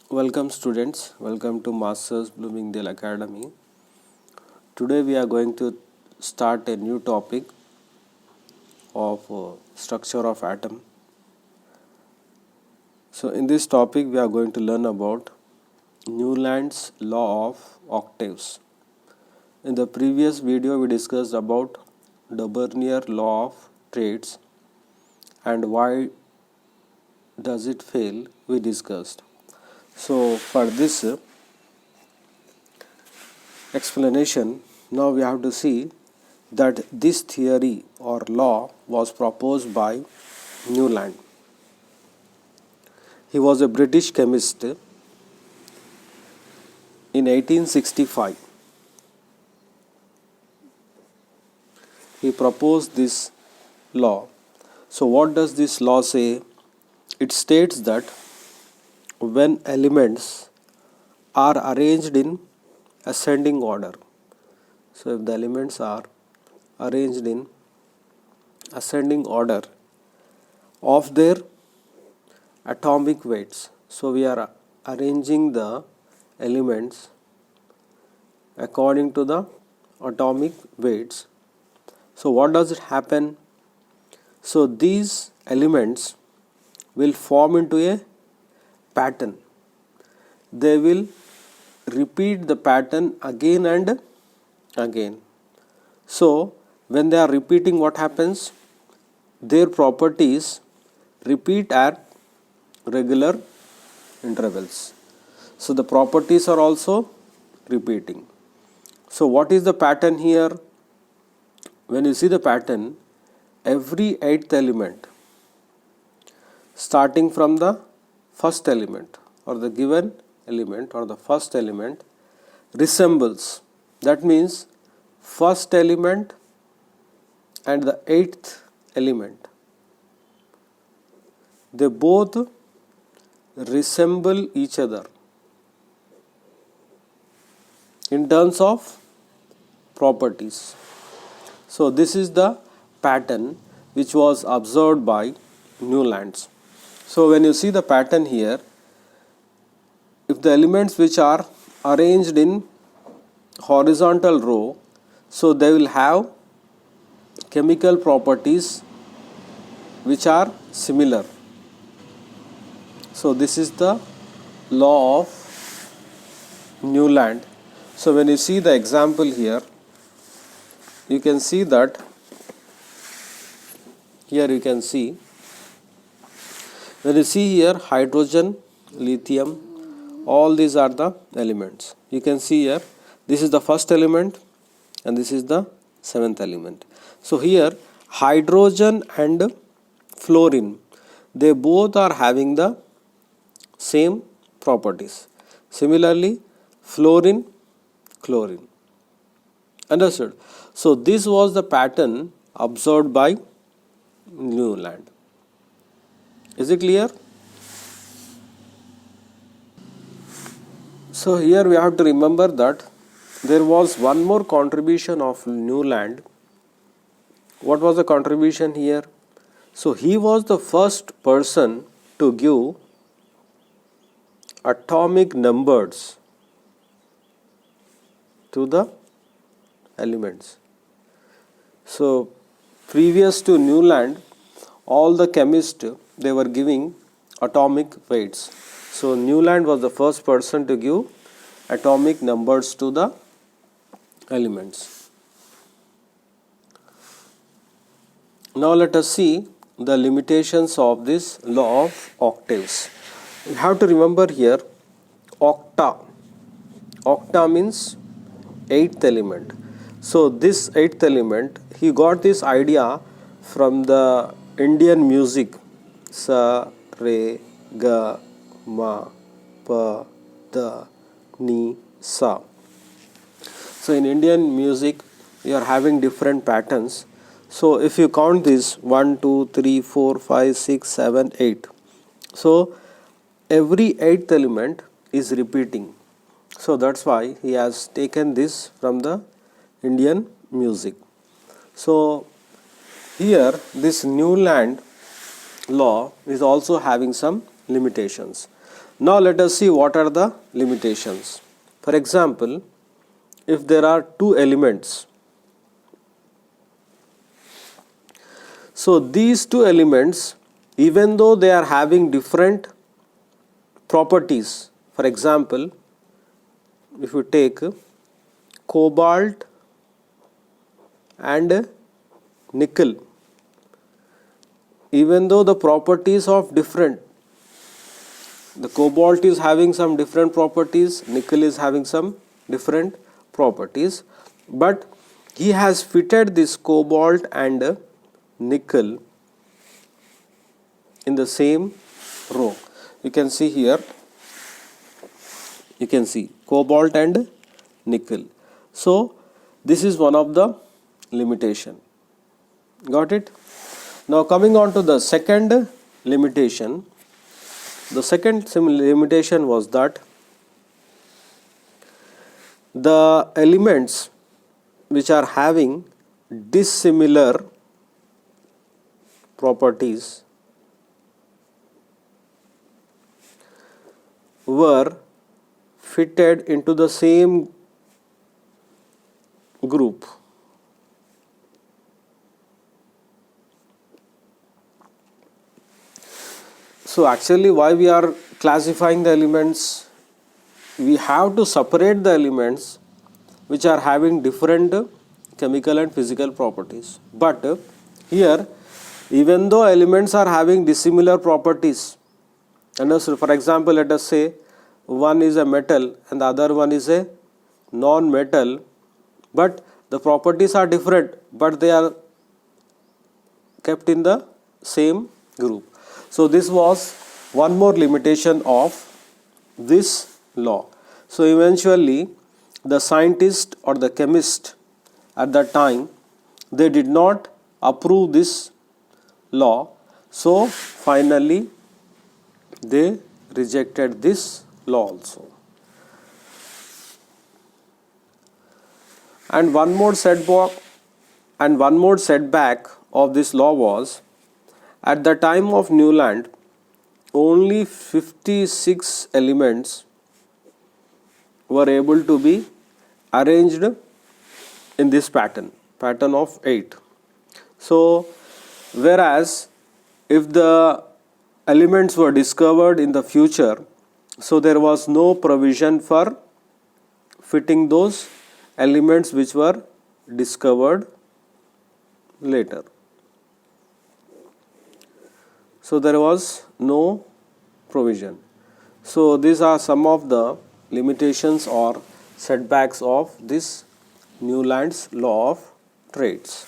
Welcome students, welcome to Masters Bloomingdale Academy. Today we are going to start a new topic of structure of atom. So in this topic we are going to learn about Newland's law of octaves. In the previous video we discussed about the Bernoulli law of traits and why does it fail we discussed. So for this explanation, now we have to see that this theory or law was proposed by Newland. He was a British chemist in 1865. He proposed this law. So what does this law say? It states that when elements are arranged in ascending order, so if the elements are arranged in ascending order of their atomic weights, so we are arranging the elements according to the atomic weights. So what does it happen? So these elements will form into a pattern. They will repeat the pattern again and again. So when they are repeating, what happens? Their properties repeat at regular intervals. So the properties are also repeating. So what is the pattern here? When you see the pattern, every eighth element starting from the first element or the given element or the first element resembles. That means first element and the eighth element, they both resemble each other in terms of properties. So this is the pattern which was observed by Newland. So when you see the pattern here, if the elements which are arranged in horizontal row, so they will have chemical properties which are similar. So this is the law of Newland. So when you see the example here, you can see that here you can see, when you see here hydrogen, lithium, all these are the elements. You can see here, this is the first element and this is the seventh element. So here hydrogen and fluorine, they both are having the same properties. Similarly, fluorine, chlorine. Understood? So this was the pattern observed by Newland. Is it clear? So here we have to remember that there was one more contribution of Newland. What was the contribution here? So he was the first person to give atomic numbers to the elements. So previous to Newland, all the chemists, they were giving atomic weights. So Newland was the first person to give atomic numbers to the elements. Now let us see the limitations of this law of octaves. You have to remember here, octa. Octa means eighth element. So this eighth element, he got this idea from the Indian music. Sa, re, ga, ma, pa, da, ni, sa. So in Indian music, we are having different patterns. So if you count this 1, 2, 3, 4, 5, 6, 7, 8. So every eighth element is repeating. So that's why he has taken this from the Indian music. So here this Newland law is also having some limitations. Now let us see what are the limitations. For example, if there are two elements, so these two elements, even though they are having different properties, for example, if you take cobalt and nickel, even though the properties of different, the cobalt is having some different properties, nickel is having some different properties, but he has fitted this cobalt and nickel in the same row. You can see here, you can see cobalt and nickel. So this is one of the limitation. Got it? Now coming on to the second limitation. The second limitation was that the elements which are having dissimilar properties were fitted into the same group. So actually, why we are classifying the elements, we have to separate the elements which are having different chemical and physical properties. But here, even though elements are having dissimilar properties, and so for example, let us say one is a metal and the other one is a non-metal, but the properties are different, but they are kept in the same group. So this was one more limitation of this law. So eventually the scientist or the chemist at that time, they did not approve this law. So finally they rejected this law also. And one more setback of this law was, at the time of Newland, only 56 elements were able to be arranged in this pattern of 8. So whereas if the elements were discovered in the future, so there was no provision for fitting those elements which were discovered later. So there was no provision. So these are some of the limitations or setbacks of this Newland's law of trades.